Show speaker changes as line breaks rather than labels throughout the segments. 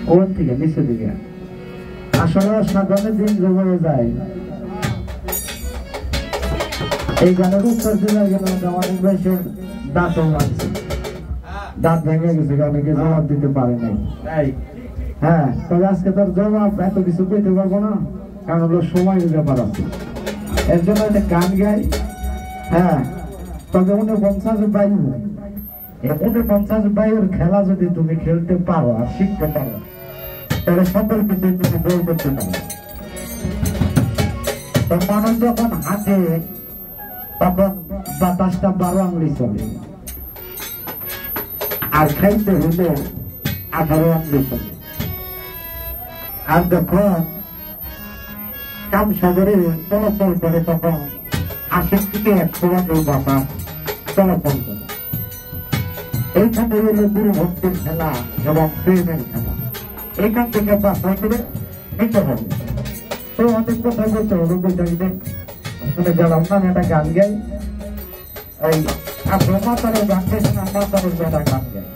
কোন থেকে নিচে দিকে আসলে সাধারণের দিন জমে যায়। এই গানের উত্তর দিলে আমাদের বয়সের দাঁতও মানছে, দাঁত ভেঙে গেছে, অনেকে জবাব দিতে পারে নাই। হ্যাঁ, তবে আজকে তোর জবাব এত কিছু পেতে পারবো না, কারণ হলো সময়ের ব্যাপার আছে। এর জন্য একটা গান গাই। হ্যাঁ, তবে 49 বায়ু, 49 বায়ুর খেলা যদি তুমি খেলতে পারো আর শিখতে পারো, তাহলে সকল কিছু তুমি বই করতে পারো। তো মানুষ যখন হাতে, তখন বাতাসটা 12 আঙ্গুলি চলে, আর খাইতে হলে 18 আঙ্গুলি চলে। আর যখন কাম সাগরে চলাচল করে, তখন 80 থেকে 100 আঙ্গুল বাতাস চলাচল করে। এইখানে হলো গুরু ভক্তির খেলা এবং প্রেমের খেলা। এইখান থেকে বাছাই করে নিতে হবে। তো অনেক কথা বলতে হবে, বৈঠকে শুনে গেলাম না, একটা গান গাই। এই আপনার মাতারের গান গেছেন, মাতারের একটা গান গাই।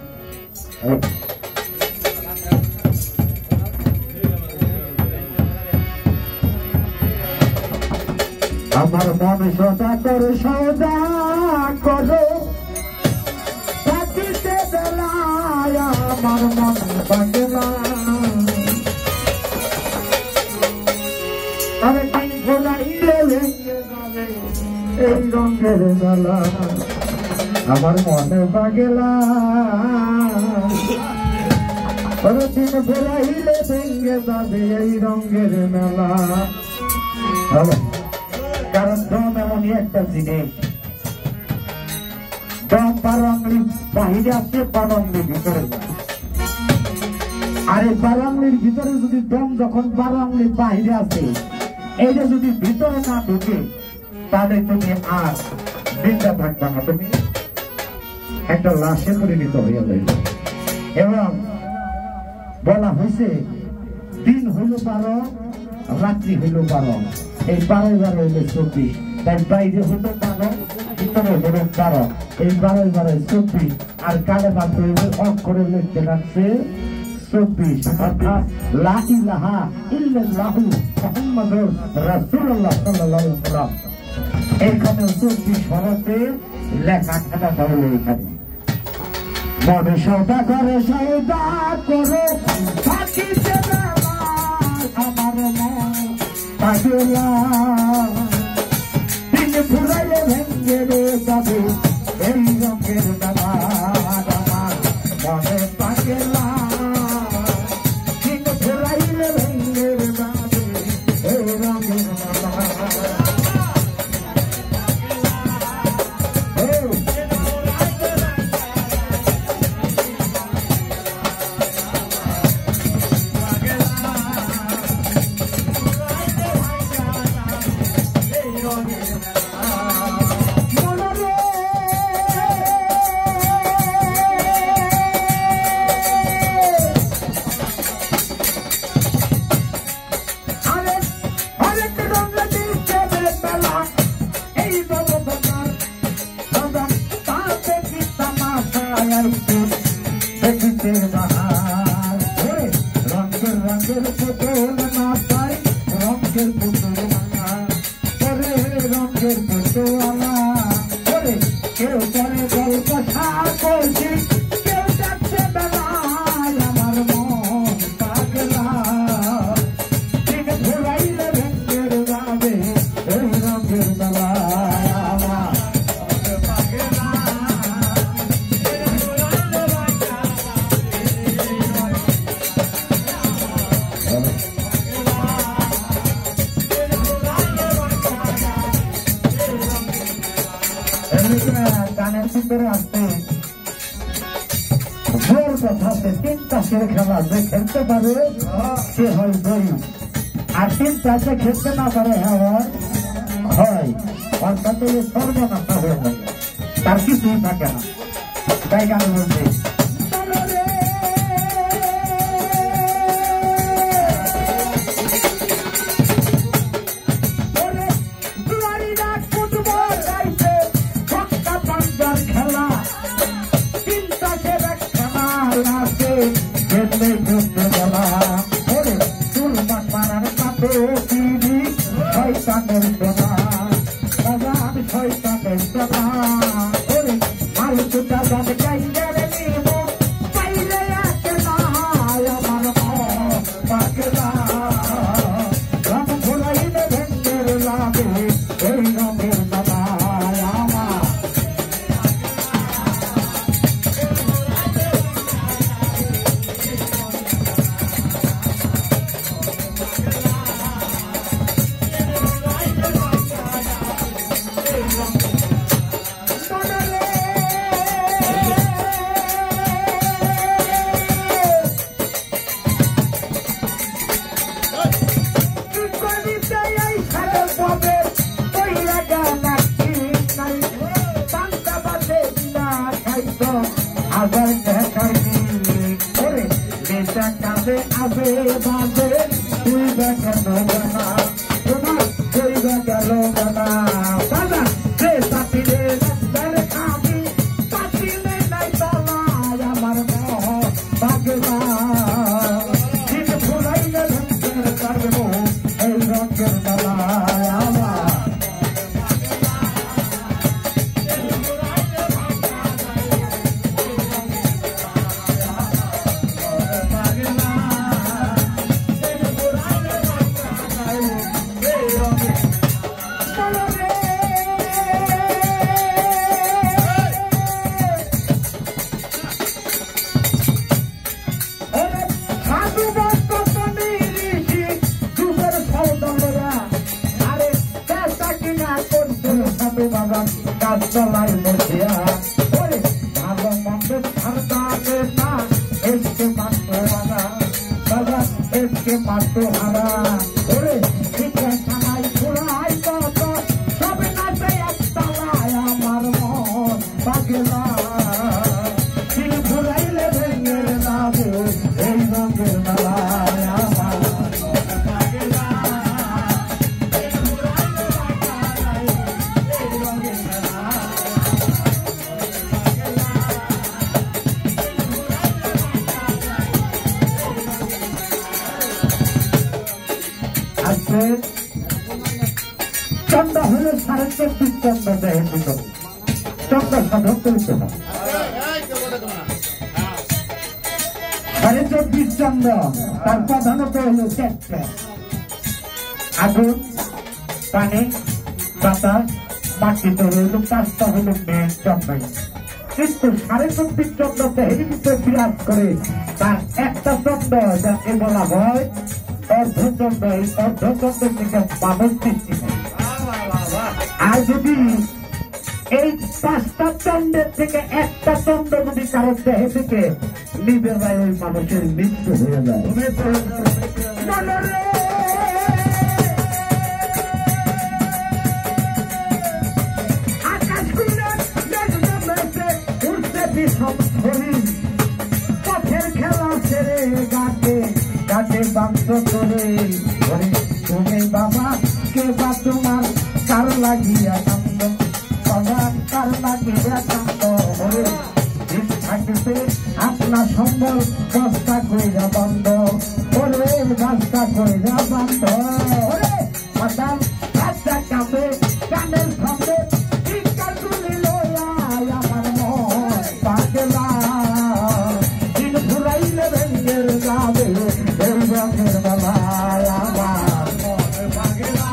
আমার মনে সদা করে সদা করো, থাকিতে বেলায় আমার মন বাংলা। আরে দিন ভোলাইলে ভেঙে যাবে এই রঙের মেলা, আমার মনে বাগেলা। আরে দিন ভোলাইলে ভেঙে যাবে এই রঙের মেলা। কারণ দম এমনই একটা জিনিস, দম 12 আঙ্গুলি বাহিরে আসছে, 12 আঙ্গুলি ভিতরে যায়। আর এই 12 আঙ্গুলির ভিতরে যদি দম যখন 12 আঙ্গুলি বাহিরে আসে, এইটা যদি ভিতরে না ঢুকে, তাহলে তুমি আর জিন্দা থাকবে না, তুমি একটা লাশে পরিণত হয়ে যাবে। এবং বলা হয়েছে দিন হইল 12, রাত্রি হইল 12, এই 12 হইল 24। তাই বাইরে হইল 12, ভিতরে হইল 12, এই 12 24। আর কালে মাত্র অক্ষরে লিখতে লাগছে 24, অর্থাৎ লা ইলাহা ইল্লাল্লাহু মুহাম্মাদুর রাসূলুল্লাহ সাল্লাল্লাহু আলাইহি ওয়াসাল্লাম। এখানে 24 হরফে লেখা থাকা হলো। এখানে মনে সদা করে সদা করো, থাকিতে বেলায় আমার মন বাগেলা। দিন ফুরাইলে ভেঙে যাবে এই রঙের মেলা, আমার মনে বাগেলা। দিন ফুরাইলে ভেঙে যাবে এই রঙের মেলা। গানের ভিতরে আসতে জোর কথা, 3 তাসের খেলা যে খেলতে পারে সে হয় বই, আর 3 তাসে খেলতে না পারে হয়, অর্থাৎ সর্বনাশা হয়ে যাবে, তার কিছুই থাকে না। তাই গান বলছে ফুটবল শয়তানের জ্বালা ওরে মালুটা গানে গাইলে রে নিব পাইলে একলা আমার পাগলা রাম ঘোরাইলে ভেঙ্গের লাগে এই রঙের দাদা আমার আবার দেখাবি ওরে বেটা কাছে আসে বাজে তুই দেখানো না তোমার তুই দেখালো না দাদা সে সাথীরে রক্তের খাবি পাতিলে নাই তলা আমার পাগলা ঠিক ফুলাইলে রক্তের কাটবো এই রঙের দালা আমার বাবা কাজ চলাই মজিয়া ওরে ভালো মন্দ ছাড়তে না এসকে মাত্র হারা বাবা এসকে মাত্র হারা ওরে শিক্ষা ছাড়াই ফুরাই কত সবে নাচে একতলায় আমার মন পাগলা দিল ঘুরাইলে ভেঙের লাগে এই রঙের মেলায় আমার চন্দ্র হল 34.5 চন্দ্র দেহের ভিতর চন্দ্র সাধক করেছে না 24.5 চন্দ্র তার প্রধানত হল 4টা আগুন পানি বাতাস মাটিতে হইল 5টা হল মেন চন্দ্র কিন্তু 24.5 চন্দ্র দেহের ভিতরে বিরাজ করে তার একটা চন্দ্র যাকে বলা হয় অর্ধচন্দ্র এই অর্ধচন্দ্র থেকে মানুষ সৃষ্টি হয় আর যদি এই 5টা চন্দ্রের থেকে একটা চন্দ্র যদি কারো দেহে থেকে নিবে যায় ওই মানুষের মৃত্যু হয়ে যায় আকাশ উঠতে পথের খেলা ছেড়ে গাছে গাছে বাক্স করে তুমি বাবা কে বা তোমার কার লাগিয়া কান্দ বাবা কার লাগিয়া কান্দ থাকতে আপনার সম্বল রাস্তা কইরা বন্ধ ওরে রাস্তা কইরা বন্ধ ওরে মাতাল রাস্তা কাঁপে কানের সামনে চিৎকার তুলি লইয়া আমার মন পাগলা দিন ঘুরাইলে ভেঙ্গের যাবে এই রঙের বেলায় আমার মন পাগলা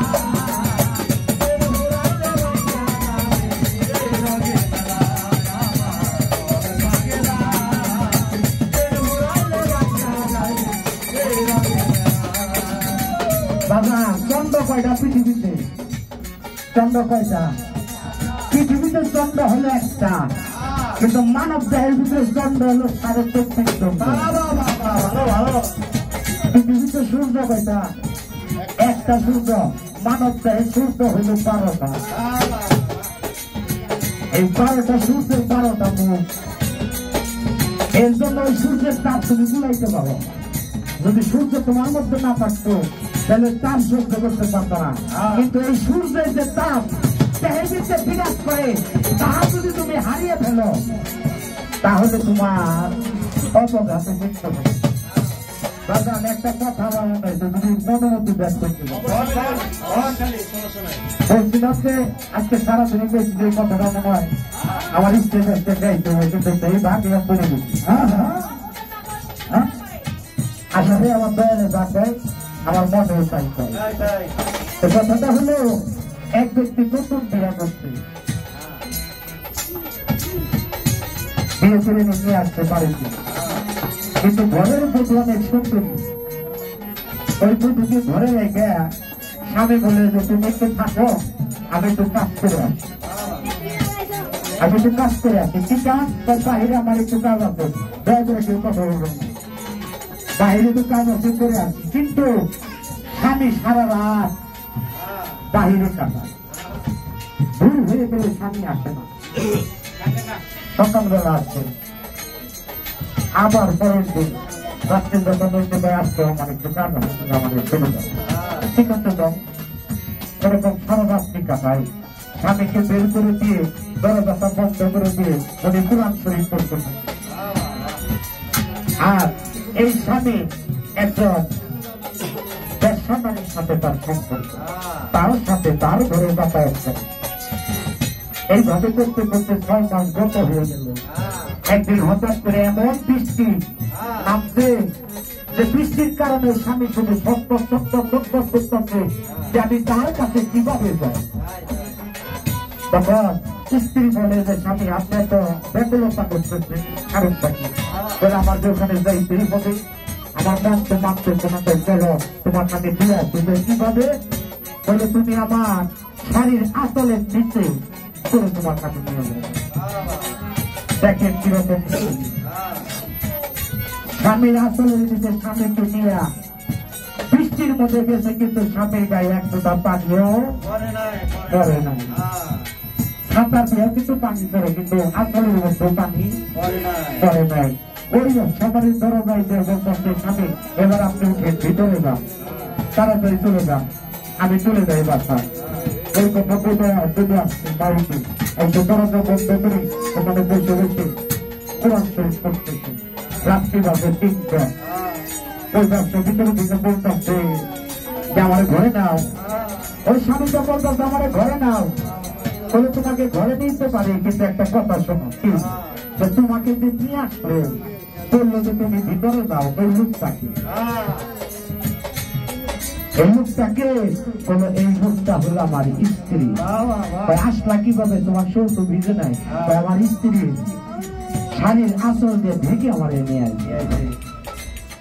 বাবা চন্দ্র কয়টা পৃথিবীতে চন্দ্র কয়টা পৃথিবীতে চন্দ্র হলো একটা কিন্তু মানব দেহের ভিতরে চন্দ্র হলো 34 চন্দ্র পৃথিবীতে সূর্য কয়টা একটা সূর্য মানব দেহের সূর্য হলো 12টা এই 12টা সূর্যের 12টা মুখ এর জন্য ওই সূর্যের তাপ তুমি বুলাইতে পারো যদি সূর্য তোমার মধ্যে না থাকতো তাহলে তাপ সহ্য করতে পারত না কিন্তু এই সূর্যের যে তাপ দেহের ভিতরে বিরাজ করে তাহা যদি তুমি হারিয়ে ফেলো তাহলে তোমার অপঘাতে মৃত্যু হবে বাজান একটা কথা বলা হয়েছে যদি মনোমতি ব্যস্ত বলছিলাম যে আজকে সারাদিনে বেশি যে কথাটা মনে হয় আমার স্টেজ আসতে গাইতে হয়েছে এই ভাগ এরকম বলে দিচ্ছি আসলে আমার দয়ালে যাকে আমার মনে চাই কথাটা হলো এক ব্যক্তি নতুন বিয়ে করছে বিয়ে করে নিয়ে আসতে পারেনি কিন্তু ঘরের উপর অনেক সুন্দর ওই দুটোকে ঘরে রেখে স্বামী বলে যে তুমি একটু থাকো আমি একটু কাজ করে আসি আমি একটু কাজ করে আসি কি কাজ বাহিরে আমার একটু কাজ আছে দয়া করে কেউ কথা বলবেন বাহিরে তো কাজ আছে করে আসি কিন্তু স্বামী সারা রাত বাহিরে কাটায় ভুল হয়ে গেলে স্বামী আসে না সকালবেলা আসছে আবার পরের দিন রাত্রে যখন আসছে আমার একটু কাজ আছে আমাদের চলে যাবে ঠিক আছে তো এরকম সারারাত্রি কাটায় স্বামীকে বের করে দিয়ে দরজাটা বন্ধ করে দিয়ে উনি কোরআন শরীফ পড়তে আর এই স্বামী একজন ব্যবসাদারের সাথে তার সম্পর্ক তার সাথে তার ঘরে যাতায়াত করে এইভাবে করতে করতে 6 মাস গত হয়ে গেল একদিন হঠাৎ করে এমন বৃষ্টি নামছে যে বৃষ্টির কারণে স্বামী শুধু সত্য করতেছে যে আমি তার কাছে কিভাবে যাই তখন স্ত্রী বলে যে স্বামী আপনি তো ব্যাকুলতা করতেছেন কারণটা কি বলে আমার যে ওখানে যাইতেই হবে আমার মন তো মানতে তোমাকে চলো তোমার কাছে দিয়ে আসবে কিভাবে বলে তুমি আমার শাড়ির আঁচলের নিচে করে তোমার কাছে নিয়ে যাবে দেখেন কিরকম স্বামীর আঁচলের নিচে স্বামীকে নিয়ে বৃষ্টির মধ্যে গেছে কিন্তু স্বামীর গায়ে এক ফোঁটা পানিও করে নাই সাঁতার দিয়ে কিন্তু পানি করে কিন্তু আঁচলের মধ্যে পানি করে নাই ওই সবারই দরজায় দিয়ে বলতে স্বামী এবার আপনি উঠে ভিতরে যান তাড়াতাড়ি চলে যান আমি চলে যাই বাসায় এই কথা বলে আসছে বাড়িতে একটু দরজা বন্ধ করে ওখানে বসে বসে কোরআন শরীফ করতেছে রাত্রি বাজে 3টা ওই ব্যবসার ভিতরে দিকে বলতেছে যে আমার ঘরে নাও ওই স্বামীটা বলতেছে আমার ঘরে নাও বলে তোমাকে ঘরে নিতে পারে কিন্তু একটা কথা শোনো কি যে তোমাকে যে নিয়ে আসলো বললো যে তুমি ভিতরে যাও ওই লোকটাকে এই লোকটাকে বলো এই লোকটা হলো আমার স্ত্রী আসলা কিভাবে তোমার শরীর তো ভিজে নাই আমার স্ত্রী শাড়ির আঁচল দিয়ে ঢেকে আমার নিয়ে আসবে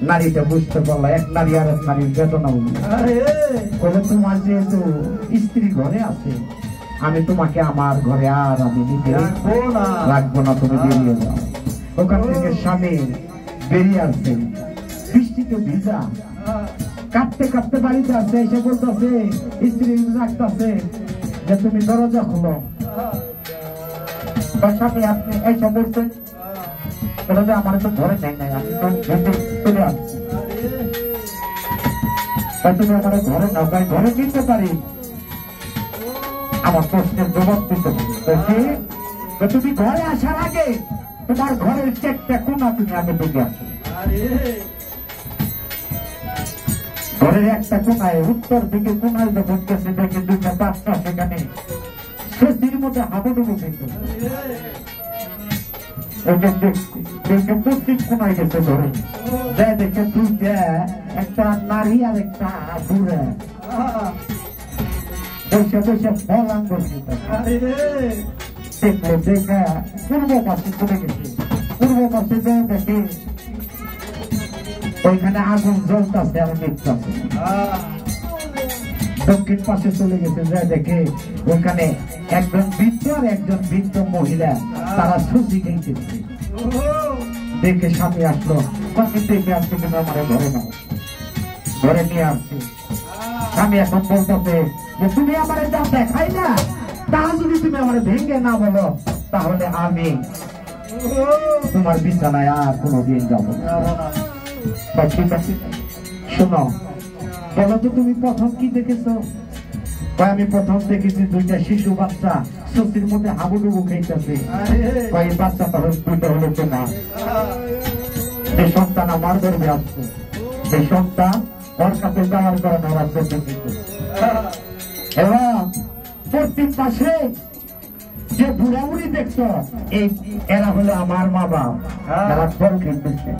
নারীটা বুঝতে পারলো এক নারী আর এক নারীর বেদনা বলে তোমার যেহেতু স্ত্রী ঘরে আছে আমি তোমাকে আমার ঘরে আর আমি নিতে রাখবো না তুমি বেরিয়ে যাও ওখান থেকে স্বামী বেরিয়ে আসছে বৃষ্টিতে ভিজা কাঁপতে কাঁপতে বাড়িতে আসছে এসে বলতেছে স্ত্রী রাখতেছে যে তুমি দরজা খুলো স্বামী আপনি এইসব বলছেন আমার তো ঘরে নেই নাই আমি তো চলে আসছি তুমি আমার ঘরে নাও তাই ঘরে কিনতে পারি আমার প্রশ্নের জবাব দিতে হবে তুমি ঘরে আসার আগে তোমার ঘরের চেকটা কোনা তুমি আগে দেখে আসো ঘরের একটা কোনায় উত্তর দিকে কোনায় যখন গেছে দেখে 2টা বাচ্চা সেখানে স্ত্রীর মধ্যে হাবুডুবু খেতে পশ্চিম কোনায় গেছে ধরে যাই দেখে 2টা একটা নারী আর একটা বুড়া বসে বসে ফলান করছে দেখলো দেখে পূর্ব পাশে চলে গেছে পূর্ব পাশে যায় দেখে ওইখানে আগুন জ্বলতেছে আর নিচ্ছে দক্ষিণ পাশে চলে গেছে যা দেখে ওখানে একজন বৃদ্ধ আর একজন বৃদ্ধ মহিলা তারা সুজি খেয়েছে দেখে স্বামী আসলো দেখে আসছে কিন্তু আমার ঘরে নাও ঘরে নিয়ে আসছে স্বামী এখন বলতেছে যে তুমি আমার যা দেখাই না তা যদি তুমি আমার ভেঙে না বলো তাহলে আমি তোমার বিছানায় আর কোনোদিন যাবো না ঠিক আছে শোনো বলো তো তুমি প্রথম কি দেখেছো আমি প্রথম দেখেছি 2টা শিশু বাচ্চা সত্যির মধ্যে হাবুডুবু খেয়েছে এই বাচ্চাটা 2টা হলো তোমার এই সন্তান আমার গর্বে আসছে সেই সন্তান ওর কাছে যাওয়ার কারণে ওরা প্রতিষ্ঠিত। এবং পশ্চিম পাশে যে বুড়াবুড়ি দেখছো এরা হলো আমার মা বাপ, এরা ফল খেলতেছে।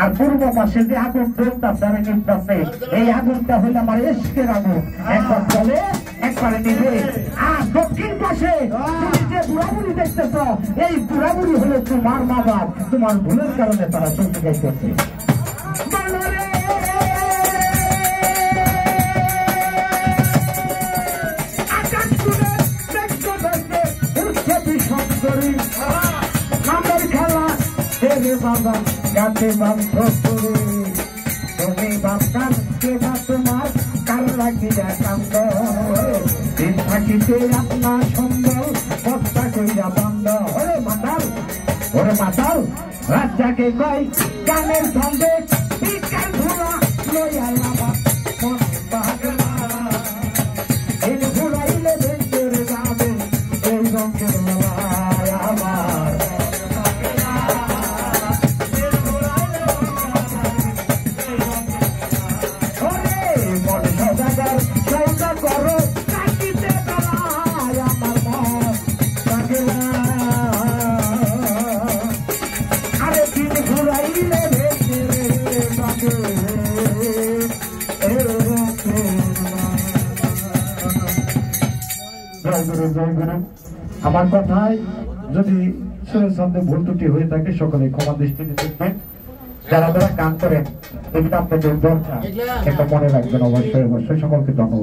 আর পূর্ব পাশে যে আগুন জ্বলতেছে আর জ্বলতেছে, এই আগুনটা হলো আমার ইশকের আগুন, একবার চলে একবারে নিবে। আর দক্ষিণ পাশে তুমি যে বুড়াবুড়ি দেখতেছ, এই বুড়াবুড়ি হলো তোমার মা বাপ, তোমার ভুলের কারণে তারা চলতে যাইতেছে। বাবা গাছে বাধ্য করে তুমি বাপকার কেটা তোমার কার লাগিয়া কান্দ দিন থাকিতে আপনার সুন্দর বস্তা কইরা বান্ধ। ওরে মাতাল রাজ্জাকে কয় গানের ছন্দে বিকার ধুলা লইয়া আমার মন বাগলা এই ঘুরাইলে ভেতরে যাবে এই রঙের মেলায় আমার। আমার কথায় যদি সুরের ছন্দে ভুল ত্রুটি হয়ে থাকে সকলে ক্ষমা দৃষ্টিতে দেখবেন। যারা যারা গান করেন এগুলো আপনাদের দরকার, এটা মনে রাখবেন অবশ্যই অবশ্যই। সকলকে ধন্যবাদ।